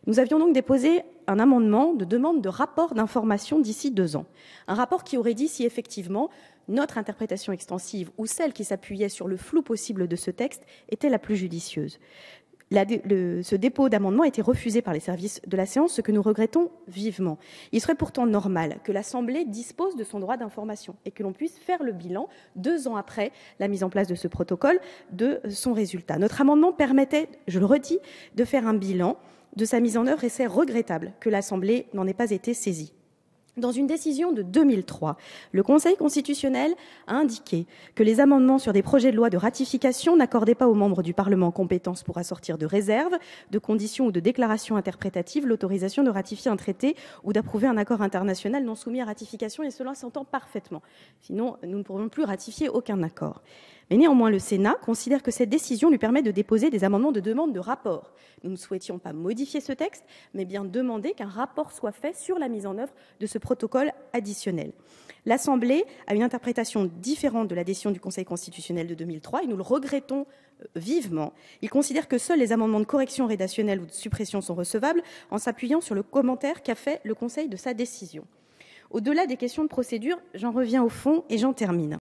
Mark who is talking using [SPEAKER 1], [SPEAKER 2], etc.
[SPEAKER 1] Nous avions donc déposé un amendement de demande de rapport d'information d'ici 2 ans. Un rapport qui aurait dit si effectivement notre interprétation extensive ou celle qui s'appuyait sur le flou possible de ce texte était la plus judicieuse. Ce dépôt d'amendement a été refusé par les services de la séance, ce que nous regrettons vivement. Il serait pourtant normal que l'Assemblée dispose de son droit d'information et que l'on puisse faire le bilan 2 ans après la mise en place de ce protocole de son résultat. Notre amendement permettait, je le redis, de faire un bilan de sa mise en œuvre et c'est regrettable que l'Assemblée n'en ait pas été saisie. Dans une décision de 2003, le Conseil constitutionnel a indiqué que les amendements sur des projets de loi de ratification n'accordaient pas aux membres du Parlement compétence pour assortir de réserves, de conditions ou de déclarations interprétatives l'autorisation de ratifier un traité ou d'approuver un accord international non soumis à ratification, et cela s'entend parfaitement. Sinon, nous ne pourrons plus ratifier aucun accord. Mais néanmoins, le Sénat considère que cette décision lui permet de déposer des amendements de demande de rapport. Nous ne souhaitions pas modifier ce texte, mais bien demander qu'un rapport soit fait sur la mise en œuvre de ce protocole additionnel. L'Assemblée a une interprétation différente de la décision du Conseil constitutionnel de 2003 et nous le regrettons vivement. Il considère que seuls les amendements de correction rédactionnelle ou de suppression sont recevables en s'appuyant sur le commentaire qu'a fait le Conseil de sa décision. Au-delà des questions de procédure, j'en reviens au fond et j'en termine.